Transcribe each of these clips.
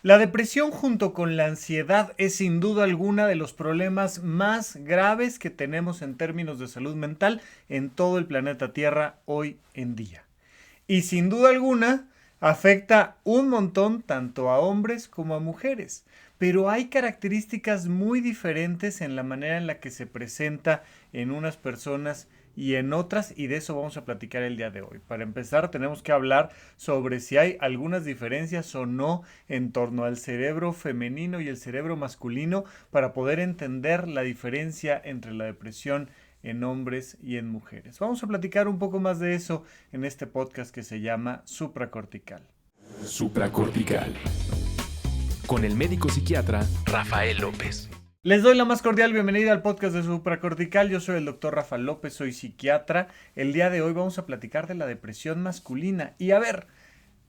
La depresión junto con la ansiedad es sin duda alguna de los problemas más graves que tenemos en términos de salud mental en todo el planeta Tierra hoy en día. Y sin duda alguna afecta un montón tanto a hombres como a mujeres. Pero hay características muy diferentes en la manera en la que se presenta en unas personas y en otras, y de eso vamos a platicar el día de hoy. Para empezar, tenemos que hablar sobre si hay algunas diferencias o no en torno al cerebro femenino y el cerebro masculino para poder entender la diferencia entre la depresión en hombres y en mujeres. Vamos a platicar un poco más de eso en este podcast que se llama Supracortical. Supracortical. Con el médico psiquiatra Rafael López. Les doy la más cordial bienvenida al podcast de Supracortical. Yo soy el doctor Rafael López, soy psiquiatra. El día de hoy vamos a platicar de la depresión masculina. Y a ver,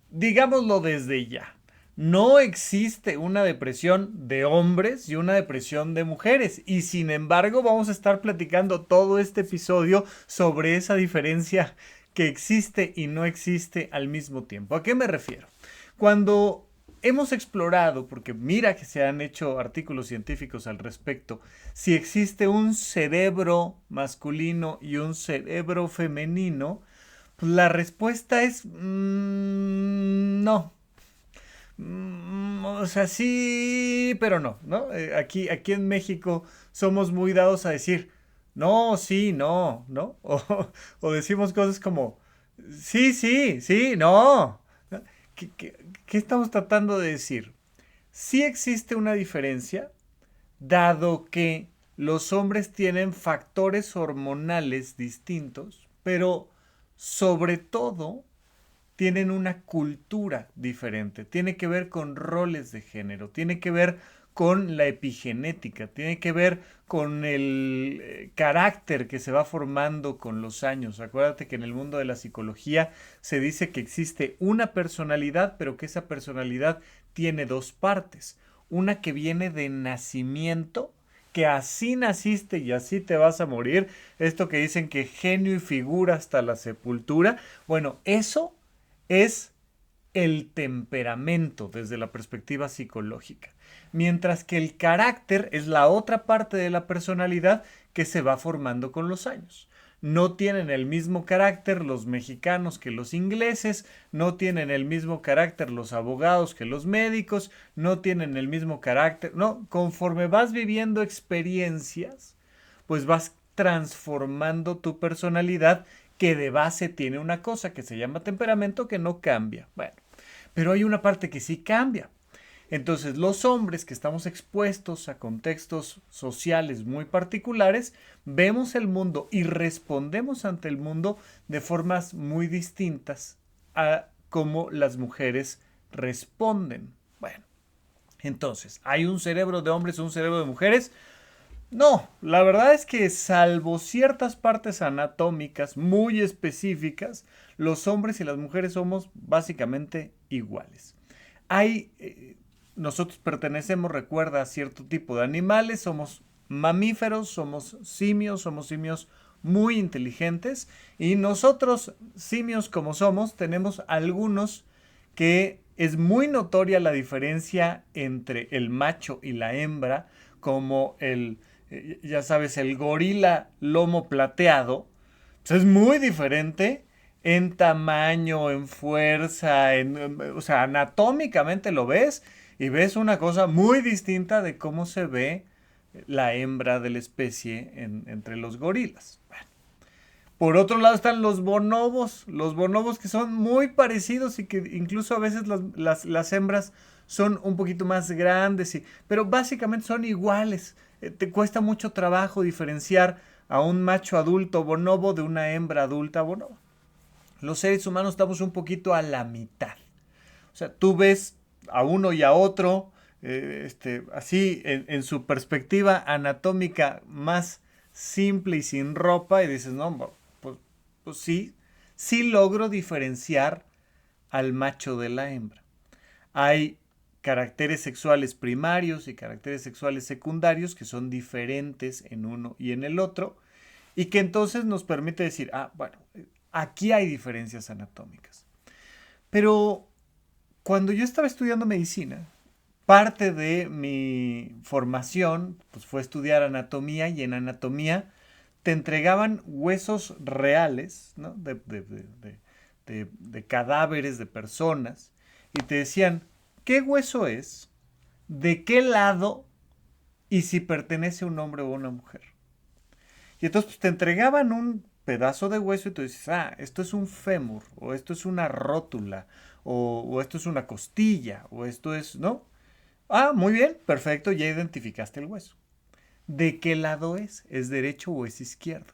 digámoslo desde ya. No existe una depresión de hombres y una depresión de mujeres. Y sin embargo, vamos a estar platicando todo este episodio sobre esa diferencia que existe y no existe al mismo tiempo. ¿A qué me refiero? Cuando hemos explorado, porque mira que se han hecho artículos científicos al respecto, si existe un cerebro masculino y un cerebro femenino, pues la respuesta es no. O sea, sí, pero no, ¿no? Aquí en México somos muy dados a decir, no, sí, no, ¿no? O decimos cosas como, sí, sí, sí, no. ¿No? ¿Qué estamos tratando de decir? Sí existe una diferencia, dado que los hombres tienen factores hormonales distintos, pero sobre todo tienen una cultura diferente, tiene que ver con roles de género, tiene que ver con la epigenética, tiene que ver con el carácter que se va formando con los años. Acuérdate que en el mundo de la psicología se dice que existe una personalidad, pero que esa personalidad tiene dos partes. Una que viene de nacimiento, que así naciste y así te vas a morir. Esto que dicen que genio y figura hasta la sepultura. Bueno, eso es el temperamento desde la perspectiva psicológica, mientras que el carácter es la otra parte de la personalidad que se va formando con los años. No tienen el mismo carácter los mexicanos que los ingleses, no tienen el mismo carácter los abogados que los médicos, no tienen el mismo carácter, no, conforme vas viviendo experiencias, pues vas transformando tu personalidad que de base tiene una cosa que se llama temperamento que no cambia. Bueno, pero hay una parte que sí cambia. Entonces, los hombres que estamos expuestos a contextos sociales muy particulares, vemos el mundo y respondemos ante el mundo de formas muy distintas a cómo las mujeres responden. Bueno, entonces, ¿hay un cerebro de hombres o un cerebro de mujeres? No, la verdad es que salvo ciertas partes anatómicas muy específicas, los hombres y las mujeres somos básicamente iguales. Hay, nosotros pertenecemos, recuerda, a cierto tipo de animales, somos mamíferos, somos simios muy inteligentes y nosotros, simios como somos, tenemos algunos que es muy notoria la diferencia entre el macho y la hembra, como ya sabes, el gorila lomo plateado, pues es muy diferente en tamaño, en fuerza, o sea, anatómicamente lo ves y ves una cosa muy distinta de cómo se ve la hembra de la especie entre los gorilas. Bueno, por otro lado están los bonobos que son muy parecidos y que incluso a veces las hembras son un poquito más grandes, pero básicamente son iguales. Te cuesta mucho trabajo diferenciar a un macho adulto bonobo de una hembra adulta bonobo. Los seres humanos estamos un poquito a la mitad. O sea, tú ves a uno y a otro, así en su perspectiva anatómica más simple y sin ropa y dices, no, pues sí, sí logro diferenciar al macho de la hembra. Hay caracteres sexuales primarios y caracteres sexuales secundarios que son diferentes en uno y en el otro y que entonces nos permite decir, bueno, aquí hay diferencias anatómicas. Pero cuando yo estaba estudiando medicina, parte de mi formación pues, fue estudiar anatomía, y en anatomía te entregaban huesos reales, ¿no? De cadáveres de personas, y te decían qué hueso es, de qué lado y si pertenece a un hombre o a una mujer. Y entonces pues, te entregaban un pedazo de hueso y tú dices, esto es un fémur, o esto es una rótula, o esto es una costilla, o esto es, ¿no? Muy bien, perfecto, ya identificaste el hueso. ¿De qué lado es? ¿Es derecho o es izquierdo?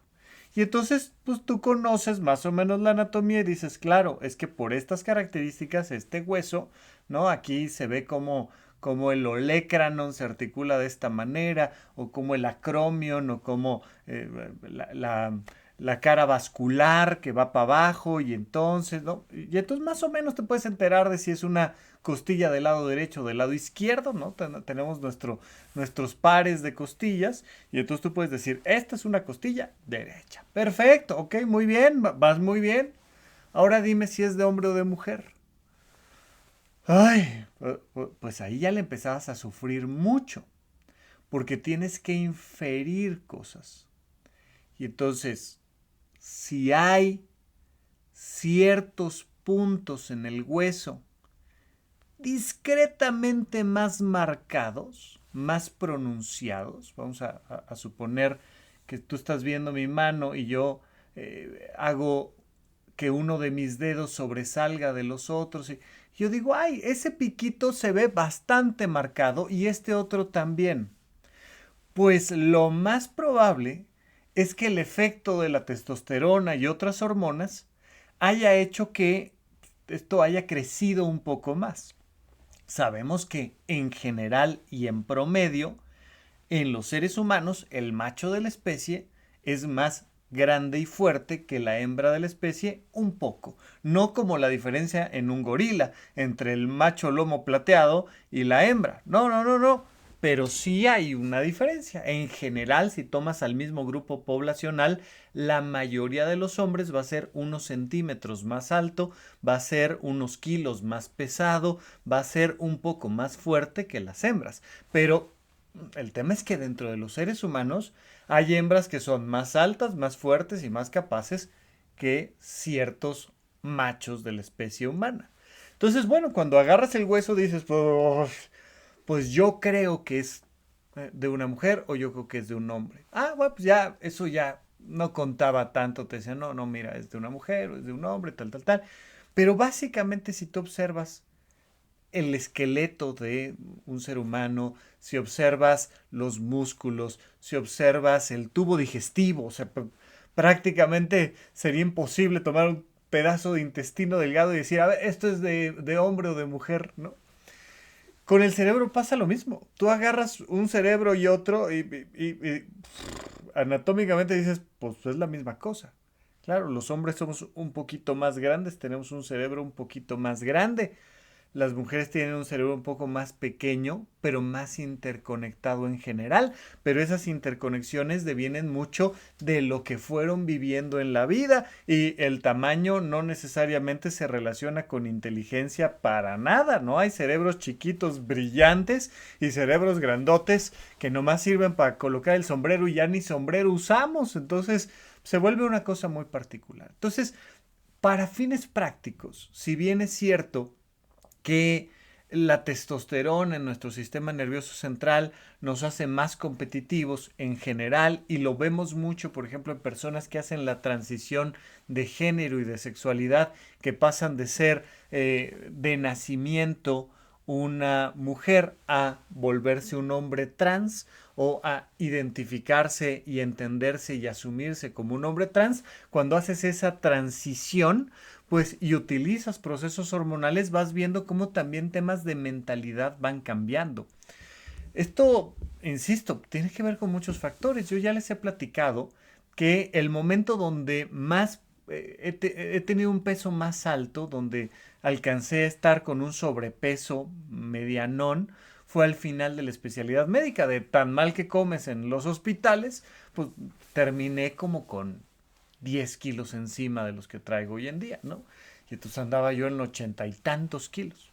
Y entonces, pues tú conoces más o menos la anatomía y dices, claro, es que por estas características, este hueso, ¿no? Aquí se ve como el olecranon se articula de esta manera, o como el acromion, o como la cara vascular que va para abajo, y entonces, ¿no? Y entonces más o menos te puedes enterar de si es una costilla del lado derecho o del lado izquierdo, ¿no? Tenemos nuestros pares de costillas, y entonces tú puedes decir, esta es una costilla derecha. Perfecto, ok, muy bien, vas muy bien. Ahora dime si es de hombre o de mujer. Ay, pues ahí ya le empezabas a sufrir mucho, porque tienes que inferir cosas. Y entonces, si hay ciertos puntos en el hueso discretamente más marcados, más pronunciados, vamos a suponer que tú estás viendo mi mano y yo hago que uno de mis dedos sobresalga de los otros, y yo digo, ese piquito se ve bastante marcado y este otro también. Pues lo más probable es que el efecto de la testosterona y otras hormonas haya hecho que esto haya crecido un poco más. Sabemos que en general y en promedio, en los seres humanos, el macho de la especie es más grande y fuerte que la hembra de la especie un poco. No como la diferencia en un gorila entre el macho lomo plateado y la hembra. No, no, no, no. Pero sí hay una diferencia. En general, si tomas al mismo grupo poblacional, la mayoría de los hombres va a ser unos centímetros más alto, va a ser unos kilos más pesado, va a ser un poco más fuerte que las hembras. Pero el tema es que dentro de los seres humanos hay hembras que son más altas, más fuertes y más capaces que ciertos machos de la especie humana. Entonces, bueno, cuando agarras el hueso dices, pues yo creo que es de una mujer o yo creo que es de un hombre. Bueno, pues ya, eso ya no contaba tanto. Te decían, no, no, mira, es de una mujer o es de un hombre, tal, tal, tal. Pero básicamente si tú observas el esqueleto de un ser humano, si observas los músculos, si observas el tubo digestivo, o sea, prácticamente sería imposible tomar un pedazo de intestino delgado y decir, a ver, esto es de hombre o de mujer, ¿no? Con el cerebro pasa lo mismo. Tú agarras un cerebro y otro y anatómicamente dices, pues es la misma cosa. Claro, los hombres somos un poquito más grandes, tenemos un cerebro un poquito más grande. Las mujeres tienen un cerebro un poco más pequeño, pero más interconectado en general. Pero esas interconexiones devienen mucho de lo que fueron viviendo en la vida. Y el tamaño no necesariamente se relaciona con inteligencia para nada. No hay cerebros chiquitos brillantes y cerebros grandotes que nomás sirven para colocar el sombrero y ya ni sombrero usamos. Entonces se vuelve una cosa muy particular. Entonces, para fines prácticos, si bien es cierto que la testosterona en nuestro sistema nervioso central nos hace más competitivos en general, y lo vemos mucho, por ejemplo, en personas que hacen la transición de género y de sexualidad, que pasan de ser de nacimiento una mujer a volverse un hombre trans, o a identificarse y entenderse y asumirse como un hombre trans. Cuando haces esa transición, pues, y utilizas procesos hormonales, vas viendo cómo también temas de mentalidad van cambiando. Esto, insisto, tiene que ver con muchos factores. Yo ya les he platicado que el momento donde más he tenido un peso más alto, donde alcancé a estar con un sobrepeso medianón, fue al final de la especialidad médica. De tan mal que comes en los hospitales, pues terminé como con 10 kilos encima de los que traigo hoy en día, ¿no? Y entonces andaba yo en 80 y tantos kilos.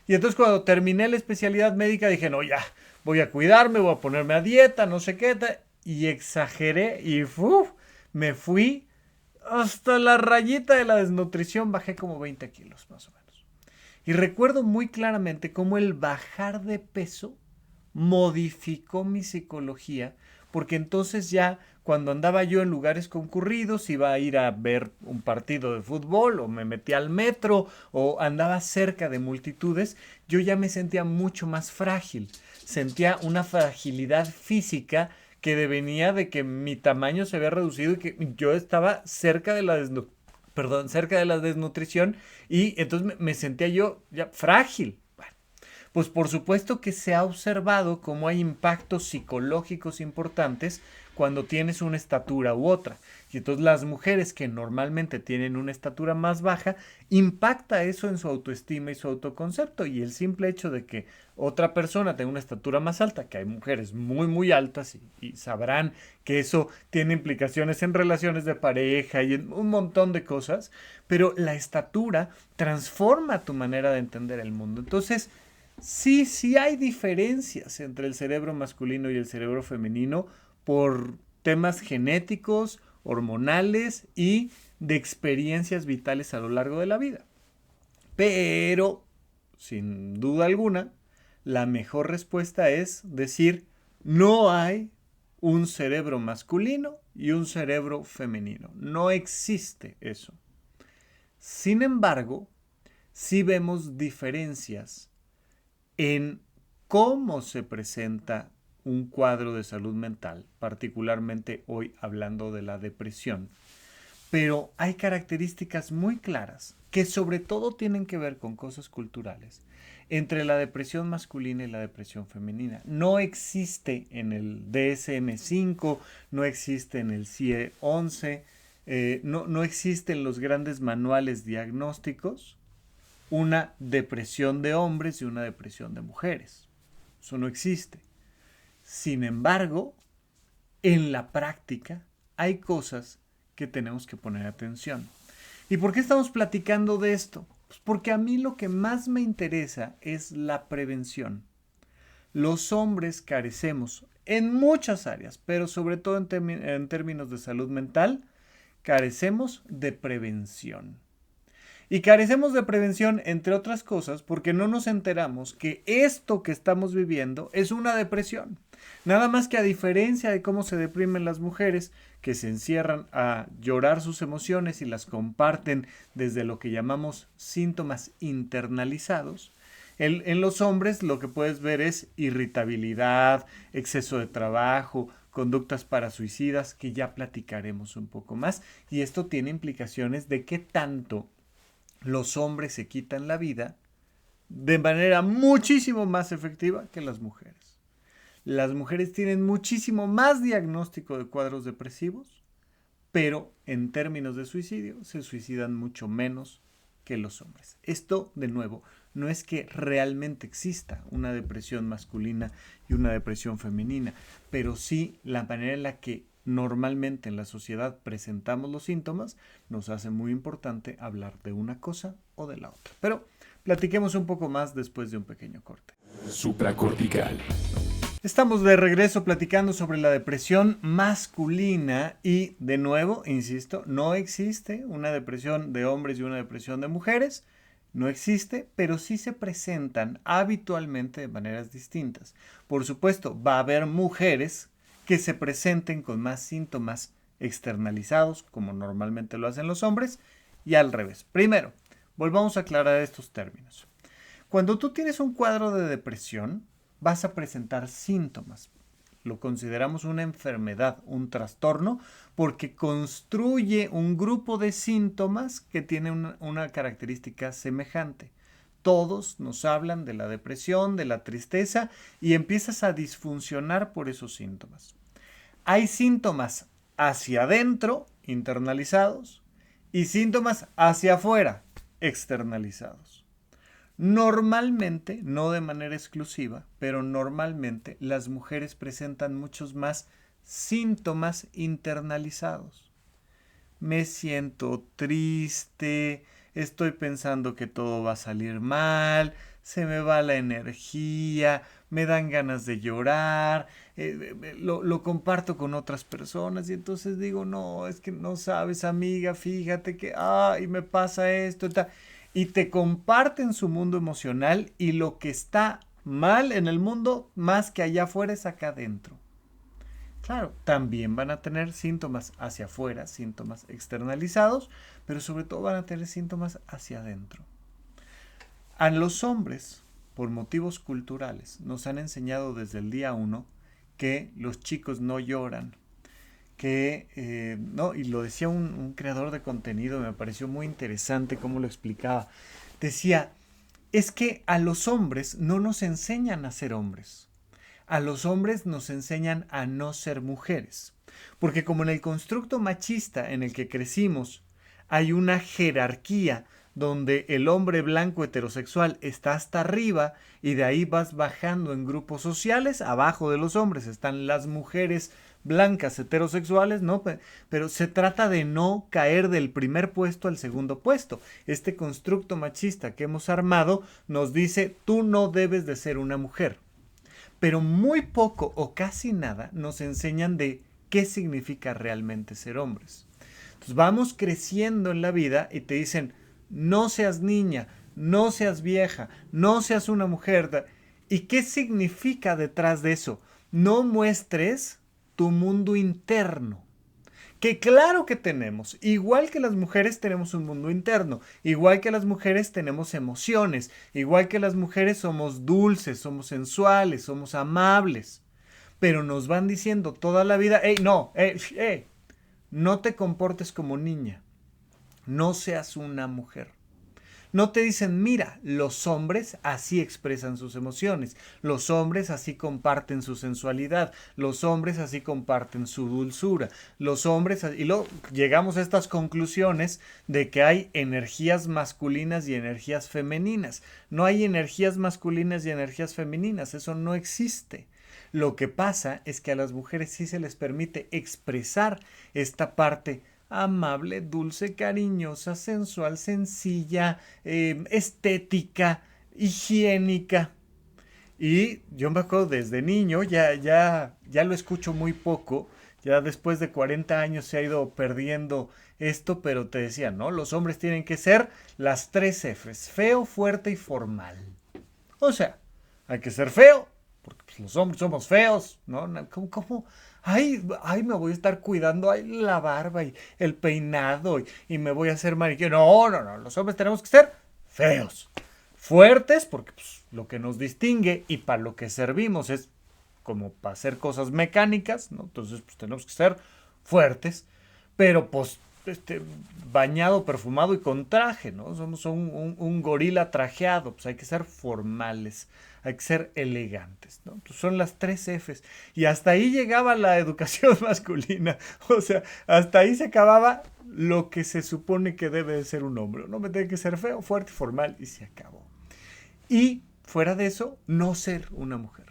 Y entonces cuando terminé la especialidad médica dije, no, ya, voy a cuidarme, voy a ponerme a dieta, no sé qué. Y exageré y me fui hasta la rayita de la desnutrición, bajé como 20 kilos más o menos. Y recuerdo muy claramente cómo el bajar de peso modificó mi psicología, porque entonces ya cuando andaba yo en lugares concurridos, iba a ir a ver un partido de fútbol o me metía al metro o andaba cerca de multitudes, yo ya me sentía mucho más frágil, sentía una fragilidad física que devenía de que mi tamaño se había reducido y que yo estaba cerca de cerca de la desnutrición y entonces me sentía yo ya frágil. Pues por supuesto que se ha observado cómo hay impactos psicológicos importantes cuando tienes una estatura u otra. Y entonces las mujeres que normalmente tienen una estatura más baja, impacta eso en su autoestima y su autoconcepto. Y el simple hecho de que otra persona tenga una estatura más alta, que hay mujeres muy muy altas y sabrán que eso tiene implicaciones en relaciones de pareja y en un montón de cosas, pero la estatura transforma tu manera de entender el mundo. Entonces, sí hay diferencias entre el cerebro masculino y el cerebro femenino por temas genéticos, hormonales y de experiencias vitales a lo largo de la vida. Pero, sin duda alguna, la mejor respuesta es decir, no hay un cerebro masculino y un cerebro femenino. No existe eso. Sin embargo, sí vemos diferencias en cómo se presenta un cuadro de salud mental, particularmente hoy hablando de la depresión. Pero hay características muy claras que sobre todo tienen que ver con cosas culturales entre la depresión masculina y la depresión femenina. No existe en el DSM-5, no existe en el CIE-11, no existen los grandes manuales diagnósticos una depresión de hombres y una depresión de mujeres. Eso no existe. Sin embargo, en la práctica hay cosas que tenemos que poner atención. ¿Y por qué estamos platicando de esto? Pues porque a mí lo que más me interesa es la prevención. Los hombres carecemos en muchas áreas, pero sobre todo en términos de salud mental, carecemos de prevención. Y carecemos de prevención, entre otras cosas, porque no nos enteramos que esto que estamos viviendo es una depresión. Nada más que a diferencia de cómo se deprimen las mujeres, que se encierran a llorar sus emociones y las comparten desde lo que llamamos síntomas internalizados, en los hombres lo que puedes ver es irritabilidad, exceso de trabajo, conductas parasuicidas, que ya platicaremos un poco más. Y esto tiene implicaciones de qué tanto los hombres se quitan la vida de manera muchísimo más efectiva que las mujeres. Las mujeres tienen muchísimo más diagnóstico de cuadros depresivos, pero en términos de suicidio se suicidan mucho menos que los hombres. Esto, de nuevo, no es que realmente exista una depresión masculina y una depresión femenina, pero sí la manera en la que normalmente en la sociedad presentamos los síntomas nos hace muy importante hablar de una cosa o de la otra. Pero platiquemos un poco más después de un pequeño corte. Supracortical. Estamos de regreso platicando sobre la depresión masculina y, de nuevo, insisto, no existe una depresión de hombres y una depresión de mujeres. No existe, pero sí se presentan habitualmente de maneras distintas. Por supuesto, va a haber mujeres que se presenten con más síntomas externalizados, como normalmente lo hacen los hombres, y al revés. Primero, volvamos a aclarar estos términos. Cuando tú tienes un cuadro de depresión, vas a presentar síntomas. Lo consideramos una enfermedad, un trastorno, porque construye un grupo de síntomas que tienen una característica semejante. Todos nos hablan de la depresión, de la tristeza, y empiezas a disfuncionar por esos síntomas. Hay síntomas hacia adentro, internalizados, y síntomas hacia afuera, externalizados. Normalmente, no de manera exclusiva, pero normalmente las mujeres presentan muchos más síntomas internalizados. Me siento triste, estoy pensando que todo va a salir mal, se me va la energía, me dan ganas de llorar, lo comparto con otras personas y entonces digo, no, es que no sabes, amiga, fíjate que, y me pasa esto y tal. Y te comparten su mundo emocional y lo que está mal en el mundo, más que allá afuera, es acá adentro. Claro, también van a tener síntomas hacia afuera, síntomas externalizados, pero sobre todo van a tener síntomas hacia adentro. A los hombres, por motivos culturales, nos han enseñado desde el día uno que los chicos no lloran, no, y lo decía un creador de contenido, me pareció muy interesante cómo lo explicaba. Decía, es que a los hombres no nos enseñan a ser hombres. A los hombres nos enseñan a no ser mujeres. Porque como en el constructo machista en el que crecimos, hay una jerarquía donde el hombre blanco heterosexual está hasta arriba y de ahí vas bajando en grupos sociales. Abajo de los hombres están las mujeres blancas heterosexuales, ¿no? Pero se trata de no caer del primer puesto al segundo puesto. Este constructo machista que hemos armado nos dice, tú no debes de ser una mujer. Pero muy poco o casi nada nos enseñan de qué significa realmente ser hombres. Entonces vamos creciendo en la vida y te dicen, no seas niña, no seas vieja, no seas una mujer. ¿Y qué significa detrás de eso? No muestres tu mundo interno. Que claro que tenemos, igual que las mujeres tenemos un mundo interno, igual que las mujeres tenemos emociones, igual que las mujeres somos dulces, somos sensuales, somos amables, pero nos van diciendo toda la vida, no te comportes como niña, no seas una mujer. No te dicen, mira, los hombres así expresan sus emociones, los hombres así comparten su sensualidad, los hombres así comparten su dulzura, los hombres... Y luego llegamos a estas conclusiones de que hay energías masculinas y energías femeninas. No hay energías masculinas y energías femeninas, eso no existe. Lo que pasa es que a las mujeres sí se les permite expresar esta parte amable, dulce, cariñosa, sensual, sencilla, estética, higiénica. Y yo me acuerdo desde niño, ya lo escucho muy poco, ya después de 40 años se ha ido perdiendo esto, pero te decía, ¿no? Los hombres tienen que ser las 3 Fs, feo, fuerte y formal. O sea, hay que ser feo, porque pues, los hombres somos feos, ¿no? ¿Cómo? Ay, me voy a estar cuidando la barba y el peinado y me voy a hacer manicure. No, los hombres tenemos que ser feos, fuertes, porque pues, lo que nos distingue y para lo que servimos es como para hacer cosas mecánicas, ¿no? Entonces pues tenemos que ser fuertes, pero pues bañado, perfumado y con traje, ¿no? Somos un gorila trajeado, pues hay que ser formales, hay que ser elegantes, ¿no? Pues son las 3 Fs. Y hasta ahí llegaba la educación masculina. O sea, hasta ahí se acababa lo que se supone que debe de ser un hombre. No me tiene que ser feo, fuerte, formal y se acabó. Y fuera de eso, no ser una mujer.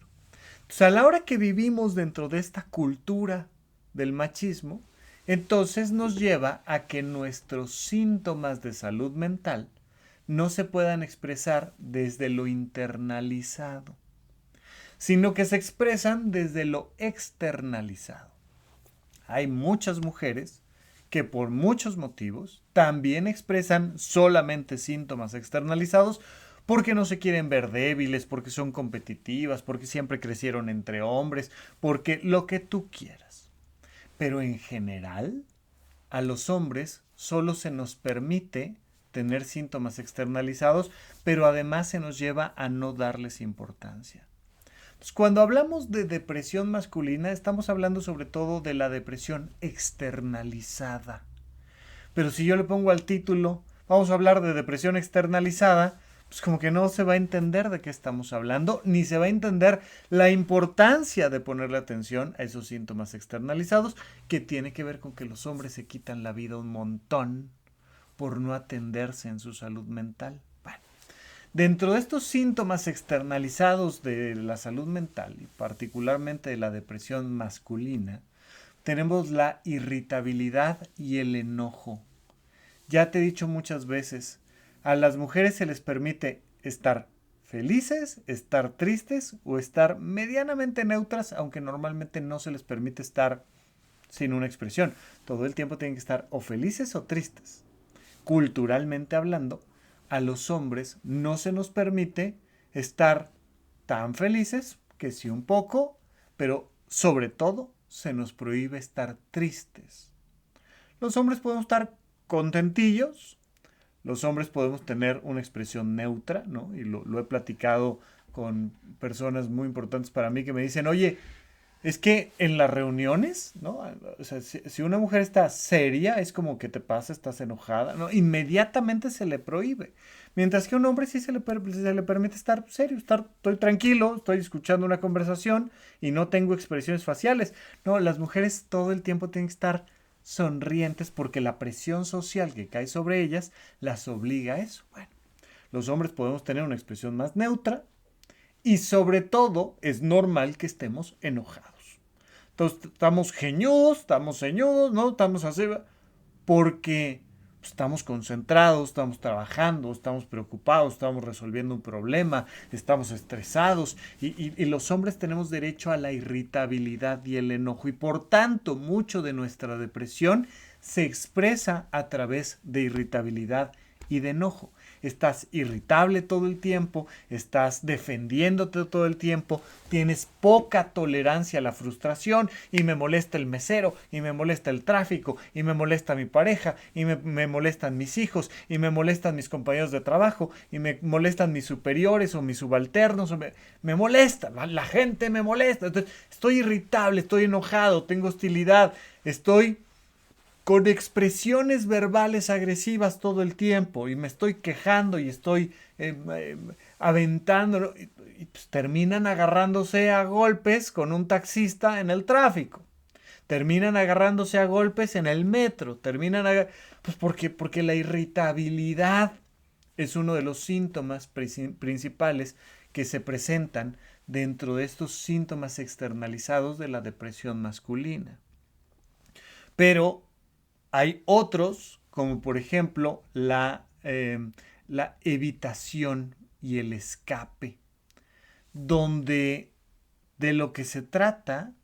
Entonces, a la hora que vivimos dentro de esta cultura del machismo, entonces nos lleva a que nuestros síntomas de salud mental no se puedan expresar desde lo internalizado, sino que se expresan desde lo externalizado. Hay muchas mujeres que por muchos motivos también expresan solamente síntomas externalizados porque no se quieren ver débiles, porque son competitivas, porque siempre crecieron entre hombres, porque lo que tú quieras. Pero en general, a los hombres solo se nos permite tener síntomas externalizados, pero además se nos lleva a no darles importancia. Entonces, cuando hablamos de depresión masculina, estamos hablando sobre todo de la depresión externalizada. Pero si yo le pongo al título, vamos a hablar de depresión externalizada, pues como que no se va a entender de qué estamos hablando, ni se va a entender la importancia de ponerle atención a esos síntomas externalizados, que tiene que ver con que los hombres se quitan la vida un montón por no atenderse en su salud mental. Bueno, dentro de estos síntomas externalizados de la salud mental, y particularmente de la depresión masculina, tenemos la irritabilidad y el enojo. Ya te he dicho muchas veces, a las mujeres se les permite estar felices, estar tristes o estar medianamente neutras, aunque normalmente no se les permite estar sin una expresión. Todo el tiempo tienen que estar o felices o tristes. Culturalmente hablando, a los hombres no se nos permite estar tan felices, que sí un poco, pero sobre todo se nos prohíbe estar tristes. Los hombres podemos estar contentillos, los hombres podemos tener una expresión neutra, ¿no? Y lo he platicado con personas muy importantes para mí que me dicen, oye, es que en las reuniones, ¿no? O sea, si una mujer está seria, es como que te pasa, estás enojada, ¿no? Inmediatamente se le prohíbe. Mientras que a un hombre sí se le permite estar serio, estoy tranquilo, estoy escuchando una conversación y no tengo expresiones faciales. No, las mujeres todo el tiempo tienen que estar sonrientes porque la presión social que cae sobre ellas las obliga a eso. Bueno, los hombres podemos tener una expresión más neutra, y sobre todo es normal que estemos enojados. Entonces estamos geñudos, estamos ceñudos, ¿no? Estamos así, porque estamos concentrados, estamos trabajando, estamos preocupados, estamos resolviendo un problema, estamos estresados y los hombres tenemos derecho a la irritabilidad y el enojo y por tanto mucho de nuestra depresión se expresa a través de irritabilidad y de enojo. Estás irritable todo el tiempo, estás defendiéndote todo el tiempo, tienes poca tolerancia a la frustración y me molesta el mesero y me molesta el tráfico y me molesta mi pareja y me molestan mis hijos y me molestan mis compañeros de trabajo y me molestan mis superiores o mis subalternos, me molesta, la gente me molesta. Entonces, estoy irritable, estoy enojado, tengo hostilidad, estoy con expresiones verbales agresivas todo el tiempo y me estoy quejando y estoy aventando y pues terminan agarrándose a golpes con un taxista en el tráfico, terminan agarrándose a golpes en el metro, pues porque la irritabilidad es uno de los síntomas principales que se presentan dentro de estos síntomas externalizados de la depresión masculina. Pero hay otros, como por ejemplo la evitación y el escape, donde de lo que se trata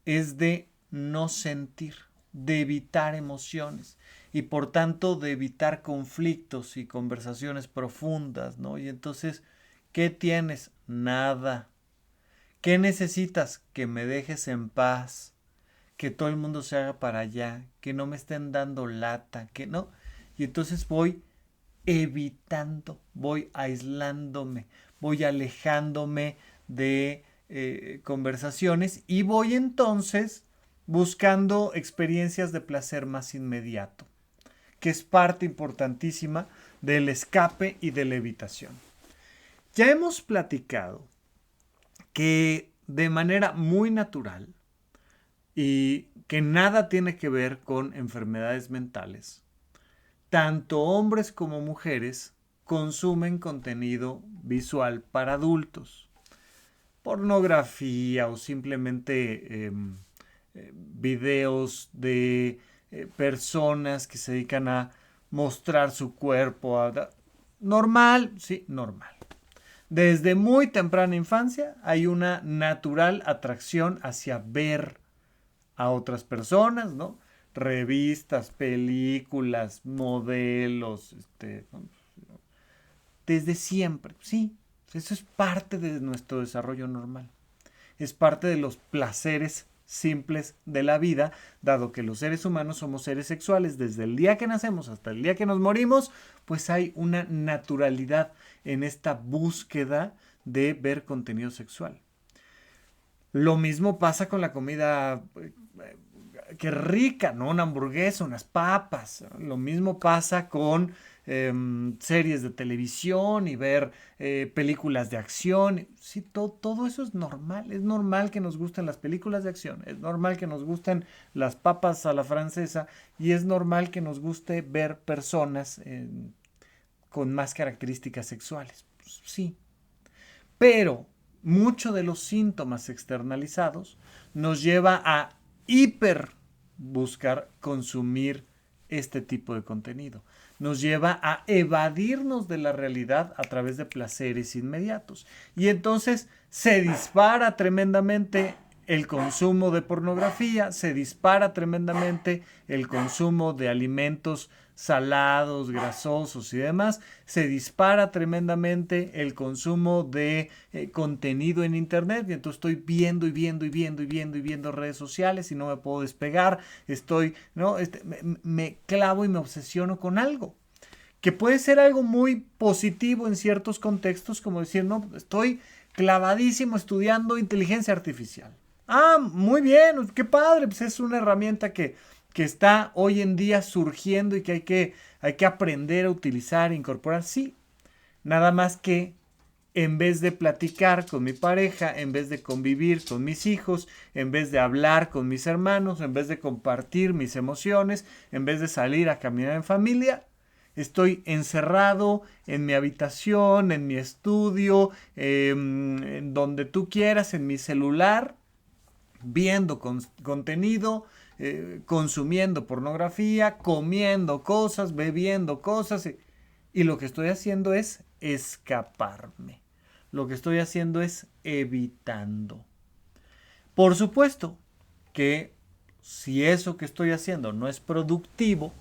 es de no sentir, de evitar emociones y por tanto de evitar conflictos y conversaciones profundas, ¿no? Y entonces, ¿qué tienes? Nada. ¿Qué necesitas? Que me dejes en paz. Que todo el mundo se haga para allá, que no me estén dando lata, que no. Y entonces voy evitando, voy aislándome, voy alejándome de conversaciones y voy entonces buscando experiencias de placer más inmediato, que es parte importantísima del escape y de la evitación. Ya hemos platicado que de manera muy natural y que nada tiene que ver con enfermedades mentales, tanto hombres como mujeres consumen contenido visual para adultos, pornografía o simplemente videos de personas que se dedican a mostrar su cuerpo. Normal, sí, normal. Desde muy temprana infancia hay una natural atracción hacia ver a otras personas, ¿no? Revistas, películas, modelos, desde siempre, sí. Eso es parte de nuestro desarrollo normal. Es parte de los placeres simples de la vida, dado que los seres humanos somos seres sexuales desde el día que nacemos hasta el día que nos morimos, pues hay una naturalidad en esta búsqueda de ver contenido sexual. Lo mismo pasa con la comida, que rica, ¿no? Una hamburguesa, unas papas. Lo mismo pasa con series de televisión y ver películas de acción. Sí, todo eso es normal. Es normal que nos gusten las películas de acción. Es normal que nos gusten las papas a la francesa. Y es normal que nos guste ver personas con más características sexuales. Pues, sí. Pero muchos de los síntomas externalizados nos lleva a hiper buscar consumir este tipo de contenido. nos lleva a evadirnos de la realidad a través de placeres inmediatos. Y entonces se dispara tremendamente el consumo de pornografía, se dispara tremendamente el consumo de alimentos salados, grasosos y demás, se dispara tremendamente el consumo de contenido en internet, y entonces estoy viendo redes sociales y no me puedo despegar, me clavo y me obsesiono con algo, que puede ser algo muy positivo en ciertos contextos, como decir, no, estoy clavadísimo estudiando inteligencia artificial. Ah, muy bien, qué padre, pues es una herramienta que está hoy en día surgiendo y que hay que aprender a utilizar, incorporar. Sí, nada más que en vez de platicar con mi pareja, en vez de convivir con mis hijos, en vez de hablar con mis hermanos, en vez de compartir mis emociones, en vez de salir a caminar en familia, estoy encerrado en mi habitación, en mi estudio, en donde tú quieras, en mi celular, viendo contenido, consumiendo pornografía, comiendo cosas, bebiendo cosas, y lo que estoy haciendo es escaparme. Lo que estoy haciendo es evitando. Por supuesto que si eso que estoy haciendo no es productivo,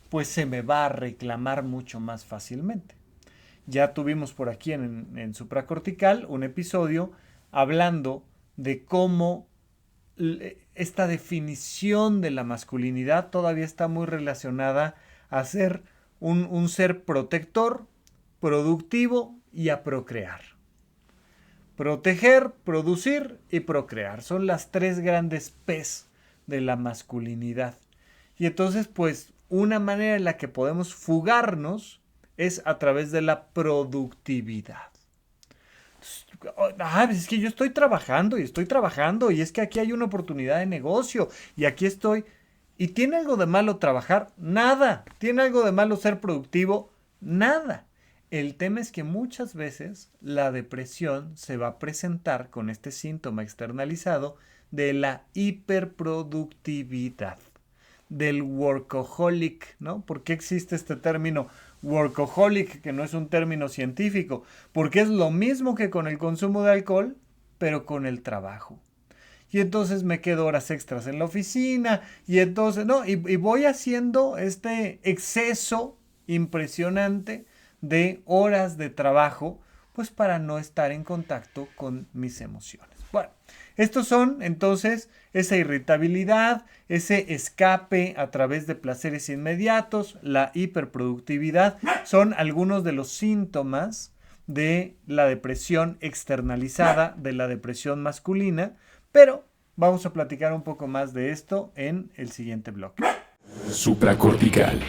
pues se me va a reclamar mucho más fácilmente. Ya tuvimos por aquí en supracortical un episodio hablando de cómo esta definición de la masculinidad todavía está muy relacionada a ser un ser protector, productivo y a procrear. Proteger, producir y procrear son las tres grandes P's de la masculinidad. Y entonces, pues, una manera en la que podemos fugarnos es a través de la productividad. Es que yo estoy trabajando y es que aquí hay una oportunidad de negocio y aquí estoy. ¿Y tiene algo de malo trabajar? Nada. ¿Tiene algo de malo ser productivo? Nada. El tema es que muchas veces la depresión se va a presentar con este síntoma externalizado de la hiperproductividad, del workaholic, ¿no? ¿Por qué existe este término workaholic, que no es un término científico? Porque es lo mismo que con el consumo de alcohol, pero con el trabajo. Y entonces me quedo horas extras en la oficina y entonces, no, y voy haciendo este exceso impresionante de horas de trabajo, pues para no estar en contacto con mis emociones. Bueno, estos son entonces esa irritabilidad, ese escape a través de placeres inmediatos, la hiperproductividad, son algunos de los síntomas de la depresión externalizada, de la depresión masculina, pero vamos a platicar un poco más de esto en el siguiente bloque. Supracortical.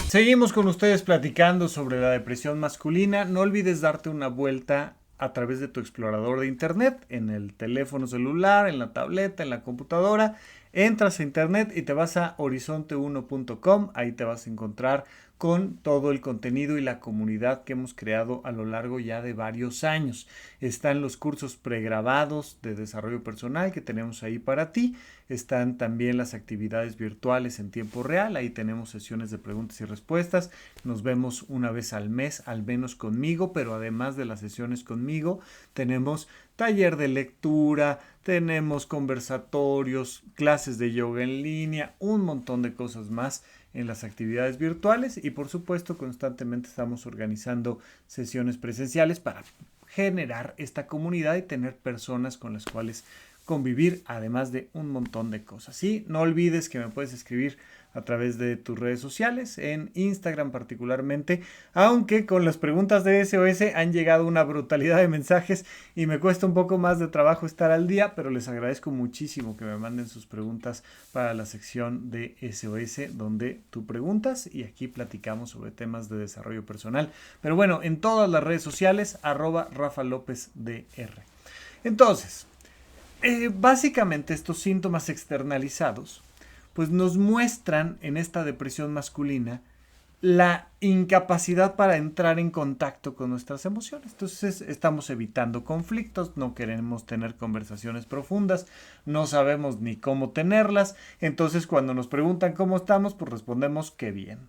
Seguimos con ustedes platicando sobre la depresión masculina. No olvides darte una vuelta a través de tu explorador de internet, en el teléfono celular, en la tableta, en la computadora. Entras a internet y te vas a horizonte1.com. Ahí te vas a encontrar con todo el contenido y la comunidad que hemos creado a lo largo ya de varios años. Están los cursos pregrabados de desarrollo personal que tenemos ahí para ti. Están también las actividades virtuales en tiempo real. Ahí tenemos sesiones de preguntas y respuestas. Nos vemos una vez al mes, al menos conmigo, pero además de las sesiones conmigo, tenemos taller de lectura, tenemos conversatorios, clases de yoga en línea, un montón de cosas más en las actividades virtuales, y por supuesto constantemente estamos organizando sesiones presenciales para generar esta comunidad y tener personas con las cuales convivir, además de un montón de cosas. Y no olvides que me puedes escribir a través de tus redes sociales, en Instagram particularmente, aunque con las preguntas de SOS han llegado una brutalidad de mensajes y me cuesta un poco más de trabajo estar al día, pero les agradezco muchísimo que me manden sus preguntas para la sección de SOS, donde tú preguntas y aquí platicamos sobre temas de desarrollo personal. Pero bueno, en todas las redes sociales, @RafaLópezDR. Entonces, básicamente estos síntomas externalizados pues nos muestran en esta depresión masculina la incapacidad para entrar en contacto con nuestras emociones. Entonces estamos evitando conflictos, no queremos tener conversaciones profundas, no sabemos ni cómo tenerlas. Entonces cuando nos preguntan cómo estamos, pues respondemos que bien.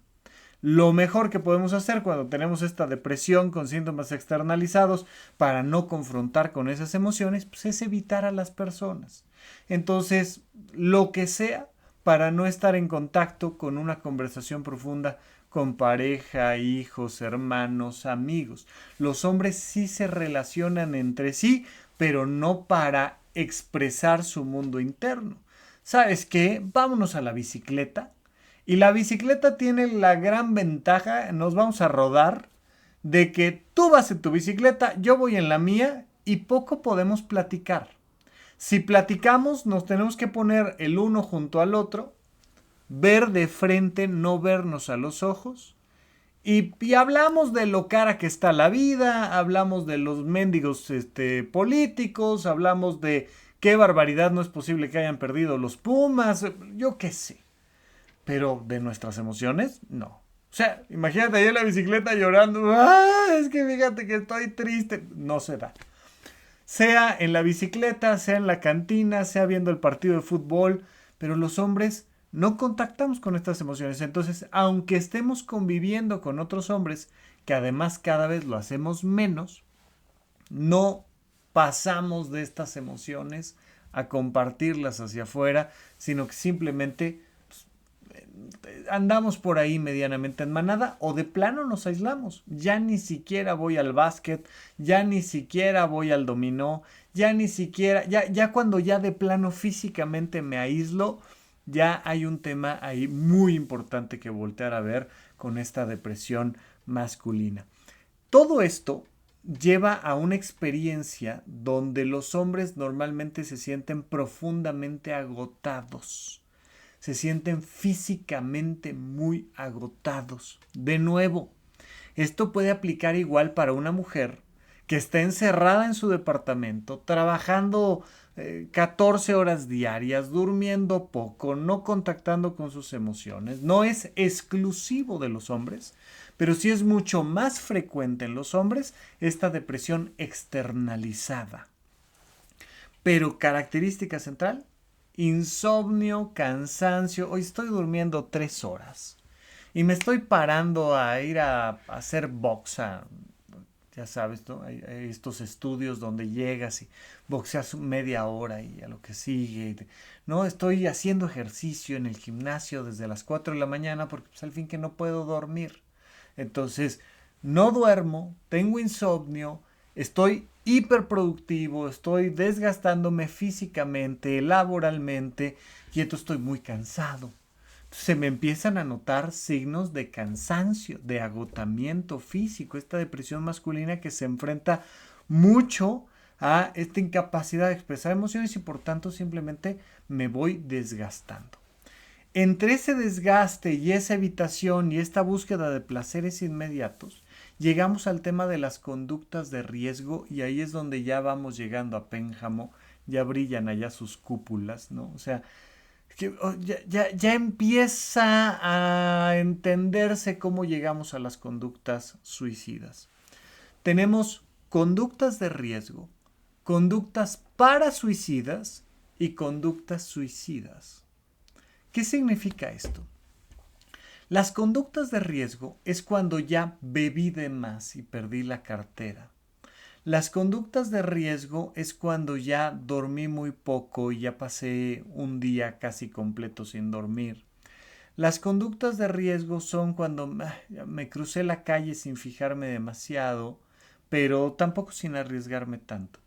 Lo mejor que podemos hacer cuando tenemos esta depresión con síntomas externalizados para no confrontar con esas emociones, pues es evitar a las personas. Entonces, lo que sea para no estar en contacto con una conversación profunda con pareja, hijos, hermanos, amigos. Los hombres sí se relacionan entre sí, pero no para expresar su mundo interno. ¿Sabes qué? Vámonos a la bicicleta. Y la bicicleta tiene la gran ventaja, nos vamos a rodar, de que tú vas en tu bicicleta, yo voy en la mía y poco podemos platicar. Si platicamos, nos tenemos que poner el uno junto al otro, ver de frente, no vernos a los ojos. Y hablamos de lo cara que está la vida, hablamos de los mendigos políticos, hablamos de qué barbaridad no es posible que hayan perdido los Pumas, yo qué sé. Pero de nuestras emociones, no. O sea, imagínate ahí en la bicicleta llorando. ¡Ah! Es que fíjate que estoy triste. No se da. Sea en la bicicleta, sea en la cantina, sea viendo el partido de fútbol. Pero los hombres no contactamos con estas emociones. Entonces, aunque estemos conviviendo con otros hombres, que además cada vez lo hacemos menos, no pasamos de estas emociones a compartirlas hacia afuera, sino que simplemente andamos por ahí medianamente en manada o de plano nos aislamos. Ya ni siquiera voy al básquet, ya ni siquiera voy al dominó, ya ni siquiera, ya cuando ya de plano físicamente me aíslo, ya hay un tema ahí muy importante que voltear a ver con esta depresión masculina. Todo esto lleva a una experiencia donde los hombres normalmente se sienten profundamente agotados. Se sienten físicamente muy agotados. De nuevo, esto puede aplicar igual para una mujer que está encerrada en su departamento, trabajando 14 horas diarias, durmiendo poco, no contactando con sus emociones. No es exclusivo de los hombres, pero sí es mucho más frecuente en los hombres esta depresión externalizada. Pero característica central, insomnio, cansancio. Hoy estoy durmiendo 3 horas y me estoy parando a ir a hacer boxa. Ya sabes, ¿no? Hay estos estudios donde llegas y boxeas media hora y a lo que sigue. No, estoy haciendo ejercicio en el gimnasio desde las 4 de la mañana porque pues, al fin que no puedo dormir. Entonces, no duermo, tengo insomnio, estoy hiperproductivo, estoy desgastándome físicamente, laboralmente y entonces estoy muy cansado. Se me empiezan a notar signos de cansancio, de agotamiento físico, esta depresión masculina que se enfrenta mucho a esta incapacidad de expresar emociones y por tanto simplemente me voy desgastando. Entre ese desgaste y esa evitación y esta búsqueda de placeres inmediatos, llegamos al tema de las conductas de riesgo y ahí es donde ya vamos llegando a Pénjamo, ya brillan allá sus cúpulas, ¿no? O sea, que ya empieza a entenderse cómo llegamos a las conductas suicidas. Tenemos conductas de riesgo, conductas para suicidas y conductas suicidas. ¿Qué significa esto? Las conductas de riesgo es cuando ya bebí de más y perdí la cartera. Las conductas de riesgo es cuando ya dormí muy poco y ya pasé un día casi completo sin dormir. Las conductas de riesgo son cuando me crucé la calle sin fijarme demasiado, pero tampoco sin arriesgarme tanto.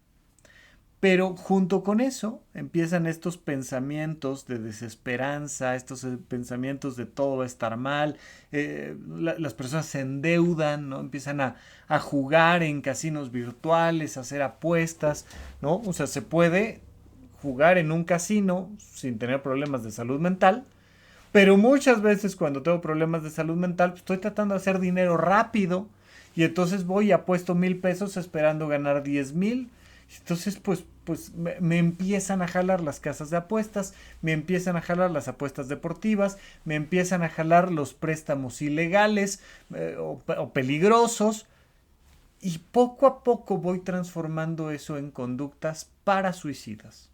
Pero junto con eso empiezan estos pensamientos de desesperanza, estos pensamientos de todo va a estar mal, las personas se endeudan, ¿no? Empiezan a jugar en casinos virtuales, a hacer apuestas, ¿no? O sea, se puede jugar en un casino sin tener problemas de salud mental, pero muchas veces cuando tengo problemas de salud mental, pues estoy tratando de hacer dinero rápido y entonces voy y apuesto 1,000 pesos esperando ganar 10,000. Entonces, pues me empiezan a jalar las casas de apuestas, me empiezan a jalar las apuestas deportivas, me empiezan a jalar los préstamos ilegales o peligrosos. Y poco a poco voy transformando eso en conductas para suicidas.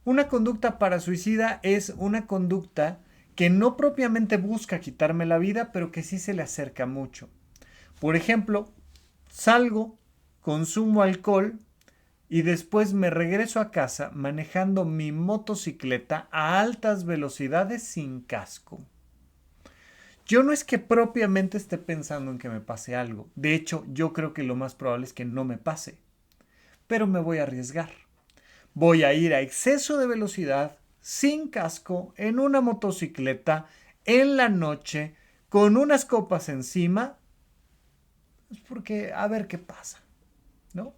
Una conducta para suicida es una conducta que no propiamente busca quitarme la vida, pero que sí se le acerca mucho. Por ejemplo, salgo, consumo alcohol y después me regreso a casa manejando mi motocicleta a altas velocidades sin casco. Yo no es que propiamente esté pensando en que me pase algo. De hecho, yo creo que lo más probable es que no me pase. Pero me voy a arriesgar. Voy a ir a exceso de velocidad, sin casco, en una motocicleta, en la noche, con unas copas encima. Es porque a ver qué pasa, ¿no?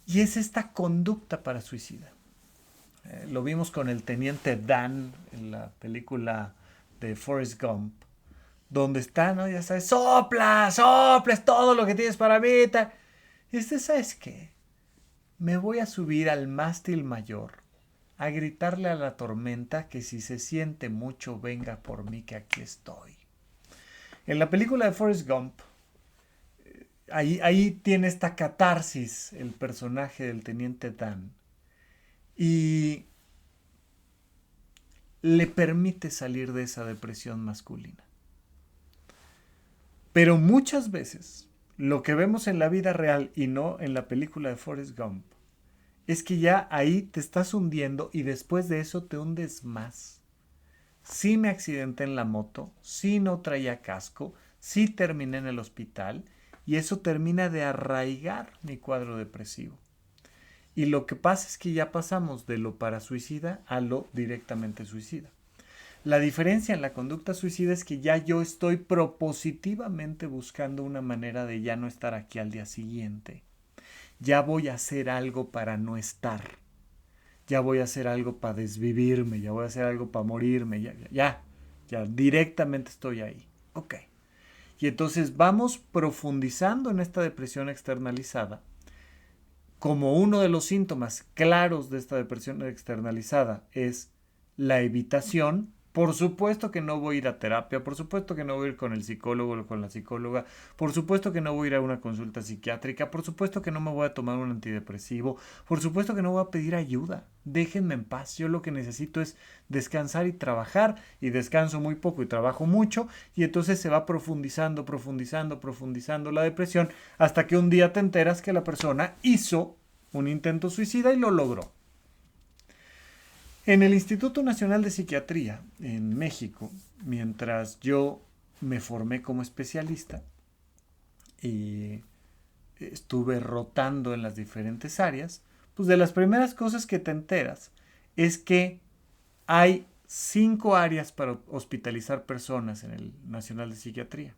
Y es esta conducta para suicida. Lo vimos con el teniente Dan en la película de Forrest Gump, donde está, ¿no? Ya sabes, sopla, sopla, es todo lo que tienes para mí. Y ¿sabes qué? Me voy a subir al mástil mayor, a gritarle a la tormenta que si se siente mucho venga por mí que aquí estoy. En la película de Forrest Gump, ahí tiene esta catarsis el personaje del teniente Dan y le permite salir de esa depresión masculina. Pero muchas veces lo que vemos en la vida real y no en la película de Forrest Gump es que ya ahí te estás hundiendo y después de eso te hundes más. Sí me accidenté en la moto, sí no traía casco, sí terminé en el hospital y eso termina de arraigar mi cuadro depresivo. Y lo que pasa es que ya pasamos de lo parasuicida a lo directamente suicida. La diferencia en la conducta suicida es que ya yo estoy propositivamente buscando una manera de ya no estar aquí al día siguiente. Ya voy a hacer algo para no estar. Ya voy a hacer algo para desvivirme. Ya voy a hacer algo para morirme. Ya directamente estoy ahí. Ok. Y entonces vamos profundizando en esta depresión externalizada. Como uno de los síntomas claros de esta depresión externalizada es la evitación. Por supuesto que no voy a ir a terapia, por supuesto que no voy a ir con el psicólogo o con la psicóloga, por supuesto que no voy a ir a una consulta psiquiátrica, por supuesto que no me voy a tomar un antidepresivo, por supuesto que no voy a pedir ayuda. Déjenme en paz, yo lo que necesito es descansar y trabajar, y descanso muy poco y trabajo mucho, y entonces se va profundizando la depresión, hasta que un día te enteras que la persona hizo un intento suicida y lo logró. En el Instituto Nacional de Psiquiatría, en México, mientras yo me formé como especialista y estuve rotando en las diferentes áreas, pues de las primeras cosas que te enteras es que hay 5 áreas para hospitalizar personas en el Nacional de Psiquiatría.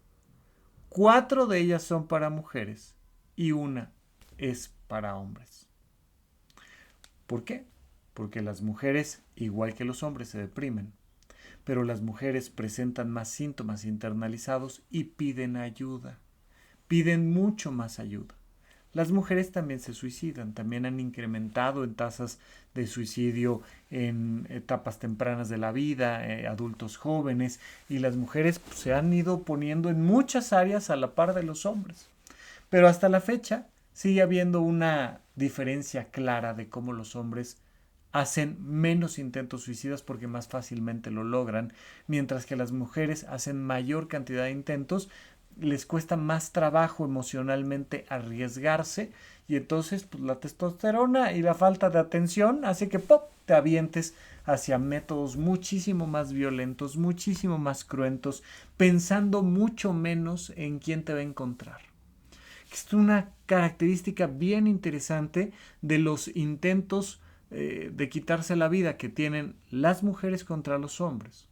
4 de ellas son para mujeres y una es para hombres. ¿Por qué? Porque las mujeres, igual que los hombres, se deprimen, pero las mujeres presentan más síntomas internalizados y piden ayuda, piden mucho más ayuda. Las mujeres también se suicidan, también han incrementado en tasas de suicidio en etapas tempranas de la vida, adultos jóvenes, y las mujeres se han ido poniendo en muchas áreas a la par de los hombres. Pero hasta la fecha sigue habiendo una diferencia clara de cómo los hombres hacen menos intentos suicidas porque más fácilmente lo logran, mientras que las mujeres hacen mayor cantidad de intentos, les cuesta más trabajo emocionalmente arriesgarse y entonces pues, la testosterona y la falta de atención hace que ¡pop! Te avientes hacia métodos muchísimo más violentos, muchísimo más cruentos, pensando mucho menos en quién te va a encontrar. Es una característica bien interesante de los intentos de quitarse la vida que tienen las mujeres contra los hombres.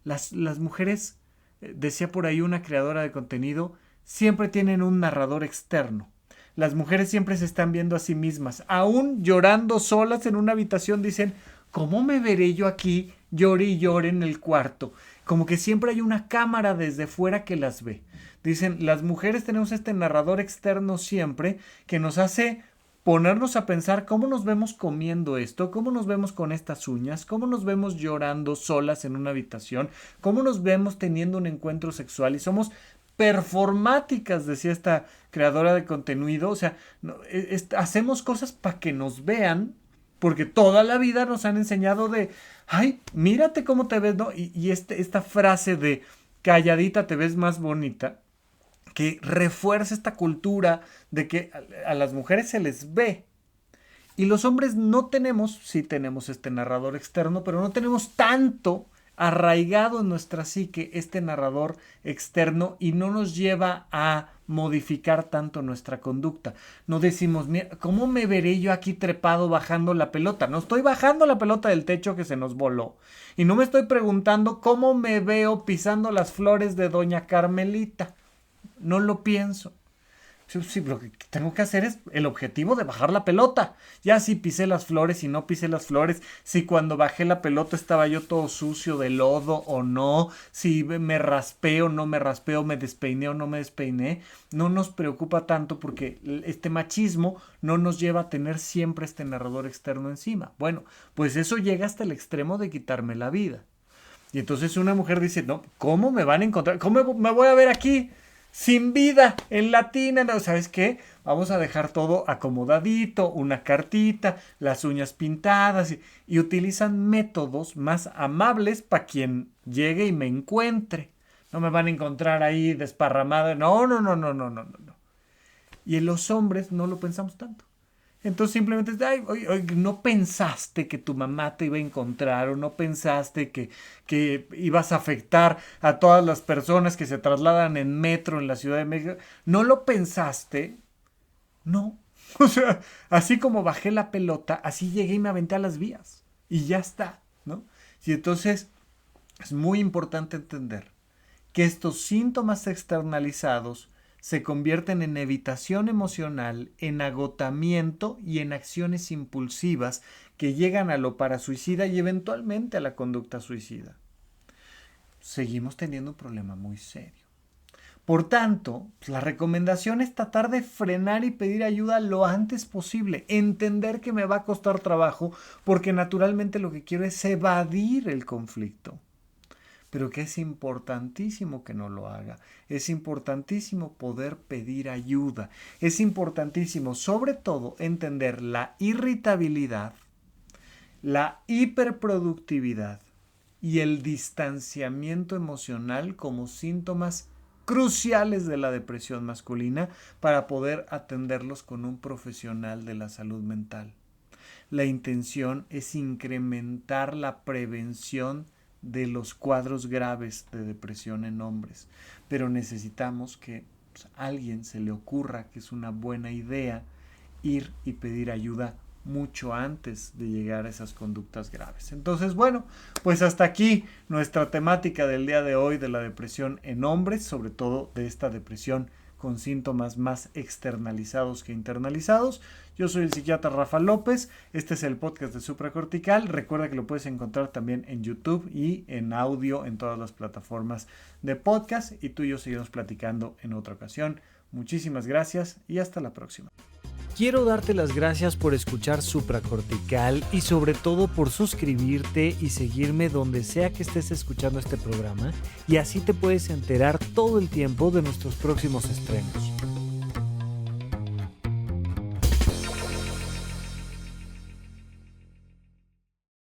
Las mujeres, decía por ahí una creadora de contenido, siempre tienen un narrador externo. Las mujeres siempre se están viendo a sí mismas, aún llorando solas en una habitación, dicen, ¿cómo me veré yo aquí? Llore y llore en el cuarto. Como que siempre hay una cámara desde fuera que las ve. Dicen, las mujeres tenemos este narrador externo siempre que nos hace ponernos a pensar cómo nos vemos comiendo esto, cómo nos vemos con estas uñas, cómo nos vemos llorando solas en una habitación, cómo nos vemos teniendo un encuentro sexual y somos performáticas, decía esta creadora de contenido, o sea, hacemos cosas para que nos vean Porque toda la vida nos han enseñado de, ay, mírate cómo te ves, ¿no? Y esta frase de calladita te ves más bonita, que refuerza esta cultura de que a las mujeres se les ve. Y los hombres no tenemos, sí tenemos este narrador externo, pero no tenemos tanto arraigado en nuestra psique este narrador externo y no nos lleva a modificar tanto nuestra conducta. No decimos, mira, ¿cómo me veré yo aquí trepado bajando la pelota? No estoy bajando la pelota del techo que se nos voló. Y no me estoy preguntando cómo me veo pisando las flores de Doña Carmelita. No lo pienso. Sí, lo que tengo que hacer es el objetivo de bajar la pelota. Ya si pisé las flores, si no pisé las flores, si cuando bajé la pelota estaba yo todo sucio de lodo o no, si me raspé o no me raspé, o me despeiné o no me despeiné, no nos preocupa tanto porque este machismo no nos lleva a tener siempre este narrador externo encima. Bueno, pues eso llega hasta el extremo de quitarme la vida. Y entonces una mujer dice, no, ¿cómo me van a encontrar? ¿Cómo me voy a ver aquí? Sin vida, en latina, no, ¿sabes qué? Vamos a dejar todo acomodadito, una cartita, las uñas pintadas y utilizan métodos más amables para quien llegue y me encuentre. No me van a encontrar ahí desparramado, no. Y en los hombres no lo pensamos tanto. Entonces simplemente es, ay, no pensaste que tu mamá te iba a encontrar, o no pensaste que ibas a afectar a todas las personas que se trasladan en metro en la Ciudad de México. ¿No lo pensaste? No. O sea, así como bajé la pelota, así llegué y me aventé a las vías. Y ya está, ¿no? Y entonces es muy importante entender que estos síntomas externalizados se convierten en evitación emocional, en agotamiento y en acciones impulsivas que llegan a lo parasuicida y eventualmente a la conducta suicida. Seguimos teniendo un problema muy serio. Por tanto, la recomendación es tratar de frenar y pedir ayuda lo antes posible. Entender que me va a costar trabajo porque naturalmente lo que quiero es evadir el conflicto. Pero que es importantísimo que no lo haga. Es importantísimo poder pedir ayuda. Es importantísimo, sobre todo, entender la irritabilidad, la hiperproductividad y el distanciamiento emocional como síntomas cruciales de la depresión masculina para poder atenderlos con un profesional de la salud mental. La intención es incrementar la prevención de los cuadros graves de depresión en hombres, pero necesitamos que a alguien se le ocurra que es una buena idea ir y pedir ayuda mucho antes de llegar a esas conductas graves. Entonces, bueno, pues hasta aquí nuestra temática del día de hoy de la depresión en hombres, sobre todo de esta depresión con síntomas más externalizados que internalizados. Yo soy el psiquiatra Rafa López, este es el podcast de Supracortical. Recuerda que lo puedes encontrar también en YouTube y en audio en todas las plataformas de podcast, y tú y yo seguimos platicando en otra ocasión. Muchísimas gracias y hasta la próxima. Quiero darte las gracias por escuchar Supracortical y sobre todo por suscribirte y seguirme donde sea que estés escuchando este programa, y así te puedes enterar todo el tiempo de nuestros próximos estrenos.